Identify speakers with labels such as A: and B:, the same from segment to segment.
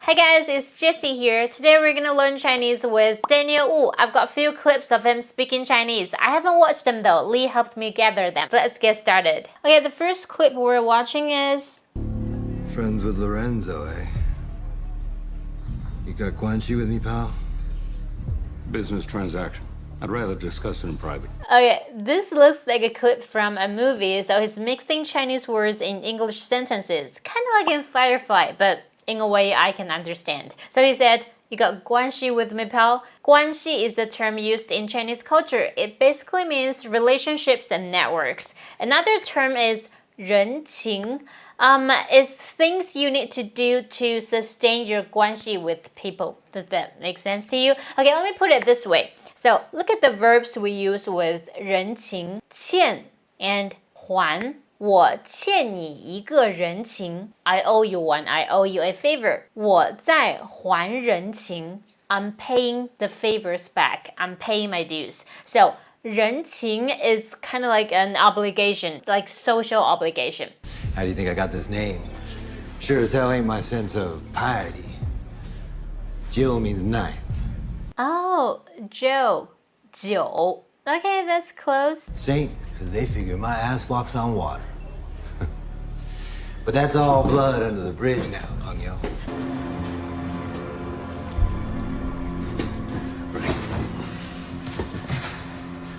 A: Hi guys, it's Jessie here. Today we're gonna learn Chinese with Daniel Wu. I've got a few clips of him speaking Chinese. I haven't watched them though. Lee helped me gather them. Let's get started. Okay, the first clip we're watching is...
B: Friends with Lorenzo, eh? You got guanxi with me, pal?
C: Business transaction. I'd rather discuss it in private.
A: Okay, this looks like a clip from a movie, so he's mixing Chinese words in English sentences. Kind of like in Firefly, but in a way I can understand. So he said, you got guanxi with me, pal? Guanxi is the term used in Chinese culture. It basically means relationships and networks. Another term is 人情. It's things you need to do to sustain your guanxi with people. Does that make sense to you? Okay, let me put it this way. So look at the verbs we use with 人情, 欠 and 还. 我欠你一个人情 I owe you one, I owe you a favor. 我在还人情 I'm paying the favors back. I'm paying my dues. So 人情 is kind of like an obligation, like social obligation.
B: How do you think I got this name? Sure as hell ain't my sense of piety. Jill means ninth.
A: Oh, Joe. 酒. Okay, that's close.
B: Saint, because they figure my ass walks on water. But that's all blood under the bridge now, Pungyo.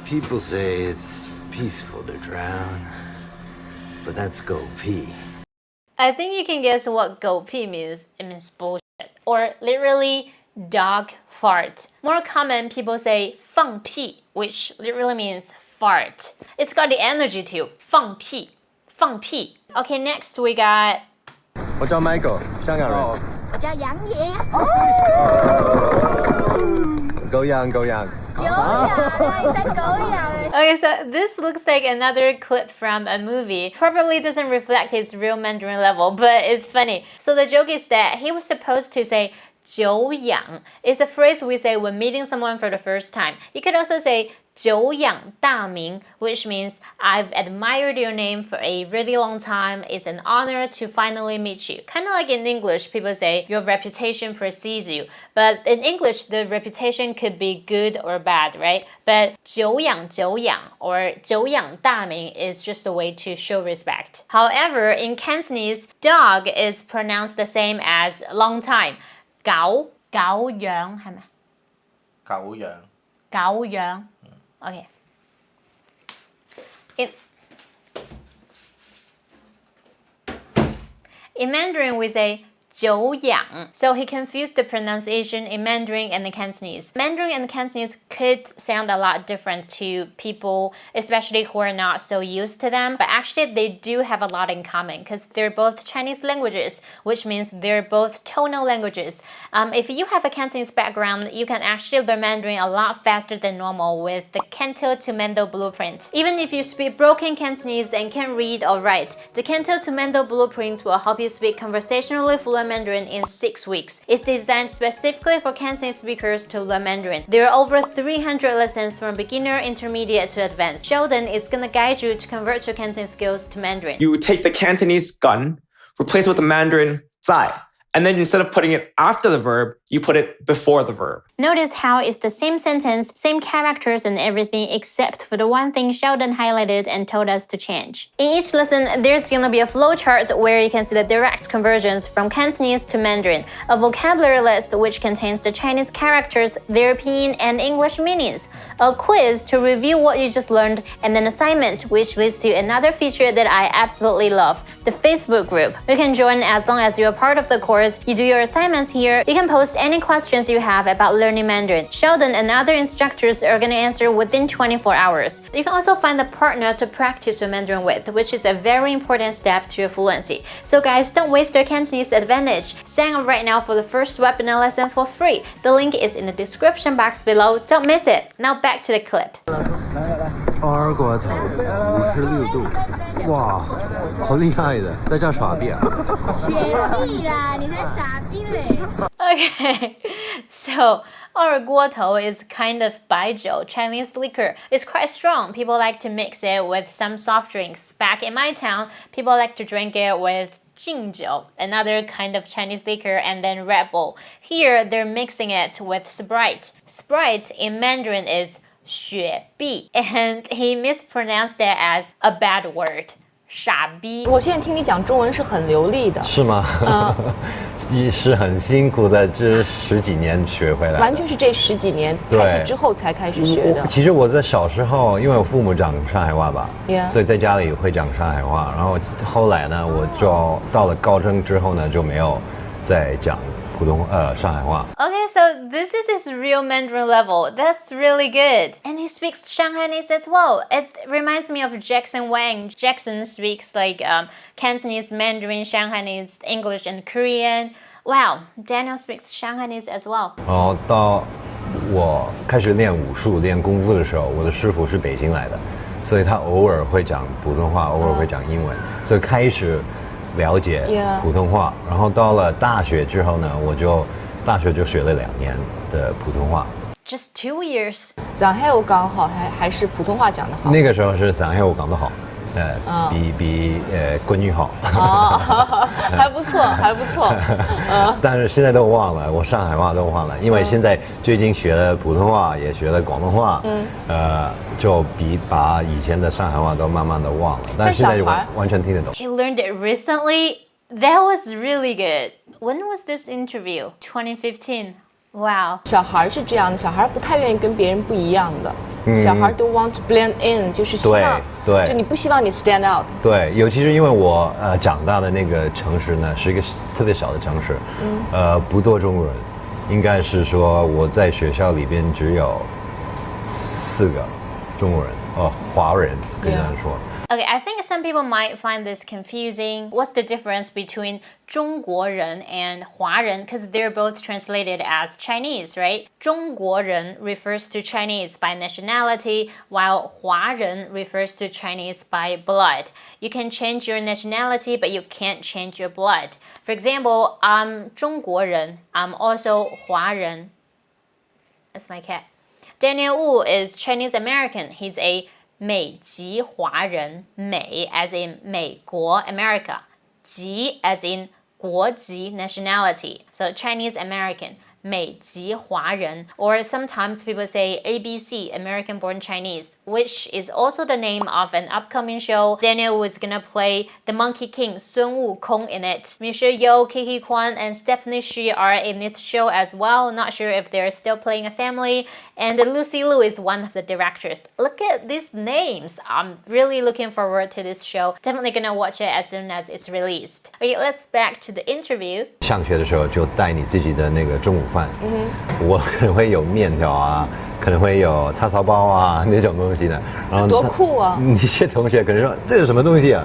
B: People say it's peaceful to drown, but that's go pee.
A: I think you can guess what 狗屁 means. It means bullshit. Or literally dog fart. More common, people say 放屁, which literally means fart. It's got the energy too. 放屁,放屁. Okay, next we got...
D: 我叫 Michael, 香港人。
E: 我叫杨野。
D: 狗养，狗养。
A: Okay, so this looks like another clip from a movie. Probably doesn't reflect his real Mandarin level, but it's funny. So the joke is that he was supposed to say 久仰. It's a phrase we say when meeting someone for the first time. You could also say 久仰大名, which means I've admired your name for a really long time. It's an honor to finally meet you. Kind of like in English, people say your reputation precedes you. But in English, the reputation could be good or bad, right? But 久仰or 久仰大名 is just a way to show respect. However, in Cantonese, dog is pronounced the same as long time. 狗養係咪？
D: 狗養。
A: 狗養。Okay. In Mandarin, we say 久仰. So he confused the pronunciation in Mandarin and the Cantonese. Mandarin and Cantonese could sound a lot different to people, especially who are not so used to them. But actually, they do have a lot in common because they're both Chinese languages, which means they're both tonal languages. If you have a Cantonese background, you can actually learn Mandarin a lot faster than normal with the Canto to Mando blueprint. Even if you speak broken Cantonese and can't read or write, the Canto to Mando blueprint will help you speak conversationally fluent Mandarin in 6 weeks. It's designed specifically for Cantonese speakers to learn Mandarin. There are over 300 lessons from beginner, intermediate to advanced. Sheldon is gonna guide you to convert your Cantonese skills to Mandarin.
F: You take the Cantonese 梗, replace it with the Mandarin 在, and then instead of putting it after the verb, you put it before the verb.
A: Notice how it's the same sentence, same characters and everything except for the one thing Sheldon highlighted and told us to change. In each lesson, there's gonna be a flowchart where you can see the direct conversions from Cantonese to Mandarin, a vocabulary list which contains the Chinese characters, their pinyin and English meanings, a quiz to review what you just learned, and an assignment which leads to another feature that I absolutely love, the Facebook group. You can join as long as you're part of the course. You do your assignments here. You can post any questions you have about learning Mandarin. Sheldon and other instructors are going to answer within 24 hours. You can also find a partner to practice your Mandarin with, which is a very important step to your fluency. So guys, don't waste your Cantonese advantage. Sign up right now for the first webinar lesson for free. The link is in the description box below. Don't miss it. Now back to the clip.
D: 二锅头56度，哇，好厉害的，在这耍币啊！
E: 学币啦，你在傻逼嘞！
A: Okay, so 二锅头 is kind of baijiu, Chinese liquor. It's quite strong. People like to mix it with some soft drinks. Back in my town, people like to drink it with 敬酒, another kind of Chinese liquor, and then Red Bull. Here, they're mixing it with Sprite. Sprite in Mandarin is 雪碧, and he mispronounced that as a bad word. 傻逼。
G: 我现在听你讲中文是很流利的，
D: 是吗？也是很辛苦的，这10几年学回来的。
G: 完全是这10几年开始之后才开始学的。
D: 其实我在小时候，因为我父母讲上海话吧，
G: Yeah.
D: 所以在家里会讲上海话。然后后来呢，我就到了高中之后呢，就没有再讲上海话。
A: Okay, so this is his real Mandarin level. That's really good. And he speaks Shanghainese as well. It reminds me of Jackson Wang. Jackson speaks like Cantonese, Mandarin, Shanghainese, English, and Korean. Wow, Daniel speaks Shanghainese as well.
D: 然后到我开始练武术、练功夫的时候，我的师傅是北京来的，所以他偶尔会讲普通话，偶尔会讲英文，所以开始了解普通话。然后到了大学之后呢，大学就学了2年的普通话。
A: Just 2 years.
G: 上海话讲好还是普通话讲得好？
D: 那个时候是上海话讲得好，比国语好。
G: 哦，还不错，还不错。
D: 但是现在都忘了，我上海话都忘了，因为现在最近学了普通话，也学了广东话，就把以前的上海话都慢慢的忘了，但是现在完全听得懂。
A: He learned it recently. That was really good. When was this interview? 2015. Wow.
G: 小孩是这样的，小孩不太愿意跟别人不一样的。小孩都 want to blend in， 就是希望，
D: 对，
G: 就你不希望你 stand out。
D: 对，尤其是因为我长大的那个城市呢，是一个特别小的城市，不多中国人，应该是说我在学校里边只有4个中国人，华人可以这样说。
A: Okay, I think some people might find this confusing. What's the difference between 中国人 and 华人? Because they're both translated as Chinese, right? 中国人 refers to Chinese by nationality, while 华人 refers to Chinese by blood. You can change your nationality, but you can't change your blood. For example, I'm 中国人. I'm also 华人. That's my cat. Daniel Wu is Chinese American. He's a 美籍华人，美 as in 美国 America， 籍 as in 国籍 nationality， so Chinese American， 美籍华人 or sometimes people say ABC, American Born Chinese, which is also the name of an upcoming show. Daniel was gonna play the Monkey King, Sun Wukong, in it. Michelle Yeoh, Kiki Kwan, and Stephanie Hsu are in this show as well. Not sure if they're still playing a family. And Lucy Liu is one of the directors. Look at these names. I'm really looking forward to this show. Definitely gonna watch it as soon as it's released. Okay, let's back to the interview.
D: 上学的时候就带你自己的那个中午饭，我可能会有面条啊，可能会有叉烧包啊那种东西的。然后
G: 多酷啊！
D: 一些同学可能说这是什么东西啊？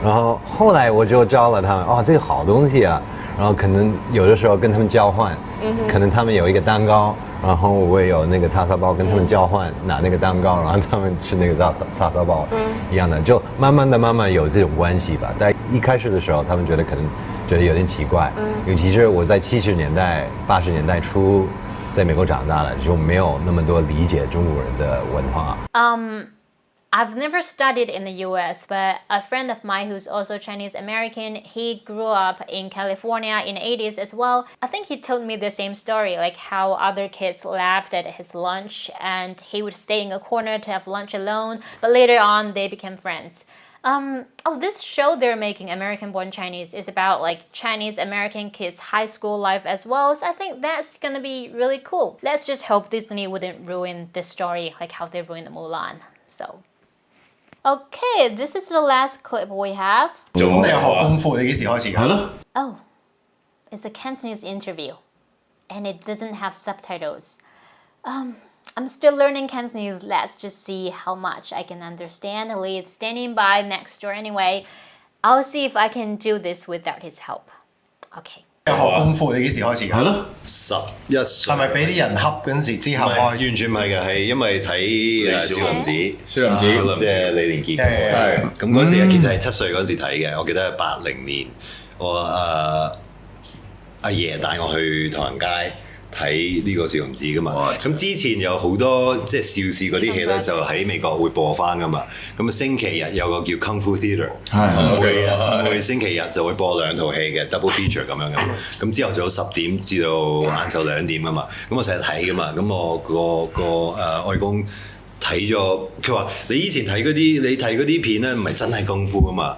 D: 然后后来我就教了他们，这个好东西啊。然后可能有的时候跟他们交换，可能他们有一个蛋糕，然后我也有那个叉烧包，跟他们交换，拿那个蛋糕，然后他们吃那个叉烧包，一样的，就慢慢有这种关系吧。但一开始的时候，他们可能觉得有点奇怪，尤其是我在70年代、80年代初在美国长大了，就没有那么多理解中国人的文化。
A: I've never studied in the US, but a friend of mine who's also Chinese American, he grew up in California in the 80s as well. I think he told me the same story, like how other kids laughed at his lunch and he would stay in a corner to have lunch alone, but later on they became friends. This show they're making, American Born Chinese, is about like Chinese American kids' high school life as well. So I think that's gonna be really cool. Let's just hope Disney wouldn't ruin the story like how they ruined Mulan. Okay, this is the last clip we have.
H: 咁你學功夫，你幾時開始㗎？係咯。
A: Oh, it's a Cantonese interview, and it doesn't have subtitles. I'm still learning Cantonese. Let's just see how much I can understand. Lee is standing by next door anyway. I'll see if I can do this without his help. Okay.
H: 學功夫，你幾時開始㗎？係咯
I: 11歲。
H: 係咪俾啲人恰嗰陣時之後開？
I: 完全唔係嘅，係因為睇少林寺，即係李連杰嗰個。係咁嗰陣時其實係7歲嗰陣時睇嘅，我記得係80年，我阿爺帶我去唐人街睇呢個少林寺噶嘛。咁之前有好多即係邵氏嗰啲戲咧，就喺美國會播翻噶嘛。咁啊星期日有個叫 Kung Fu Theatre， 每星期日就會播2套戲嘅 double feature 咁樣嘅。咁朝頭早10點至到晏晝2點噶嘛。咁我成日睇噶嘛。咁我個外公睇咗，佢話你以前睇嗰啲片咧，唔係真係功夫噶嘛。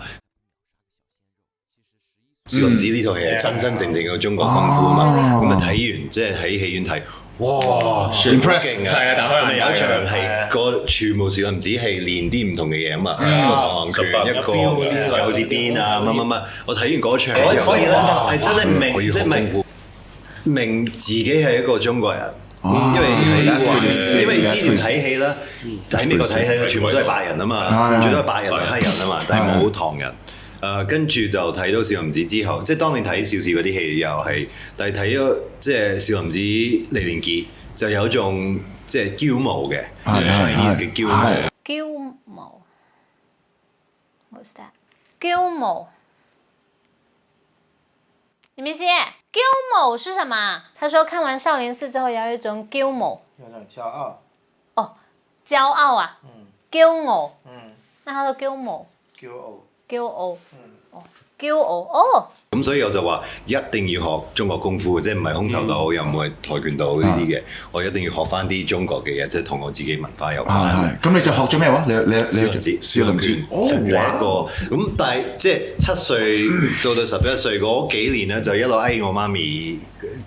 I: 少林寺呢套戲係真真正正嘅中國功夫啊嘛，咁啊睇完即係喺戲院睇，哇 impress 係啊，咁啊有一場係個全部少林寺係練啲唔同嘅嘢啊嘛，一個螳螂拳，一個九字鞭啊乜，我睇完嗰場之後，所以咧係真係明即係明自己係一個中國人。因為之前睇戲啦，喺美國睇戲全部都係白人啊嘛，最多係白人同黑人啊嘛，但係冇唐人。跟住就睇到少林寺之後，即係當年睇邵氏嗰啲戲又係，但係睇咗即係少林寺李連杰就有一種即係驕傲嘅 Chinese 嘅驕傲。
A: 驕傲 ，What's that？ 驕傲，你们写骄傲是什么？他说看完少林寺之后有一种骄傲，
J: 有种骄傲。
A: 哦，骄傲啊，驕傲，那他说驕傲，
J: 驕傲。
A: 驕傲，驕傲哦。
I: 咁所以我就話一定要學中國功夫，即係唔係空手道，又唔係跆拳道呢啲嘅，我一定要學翻啲中國嘅嘢，即係同我自己文化有關。
J: 咁你就學咗咩話？你
I: 少林寺少林拳第一個咁，但係即係7歲到11歲嗰幾年咧，就一路我媽咪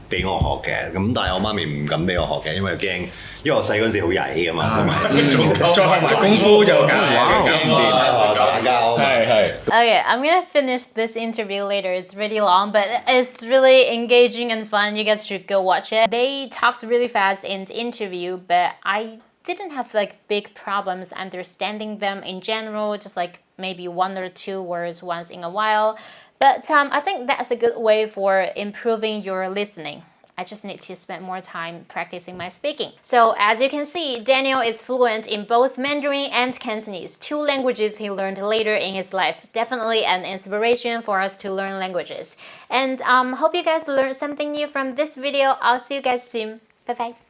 I: 俾我學嘅，咁但係我媽咪唔敢俾我學嘅，因為驚，因為我細嗰陣時好曳㗎嘛，同埋再學埋功夫就梗係打交。
A: Okay, I'm gonna finish this interview later. It's really long, but it's really engaging and fun. You guys should go watch it. They talked really fast in the interview, but I didn't have like big problems understanding them in general, just like maybe 1 or 2 words once in a while. But I think that's a good way for improving your listening. I just need to spend more time practicing my speaking. So as you can see, Daniel is fluent in both Mandarin and Cantonese, 2 languages he learned later in his life. Definitely an inspiration for us to learn languages. And hope you guys learned something new from this video. I'll see you guys soon. Bye bye.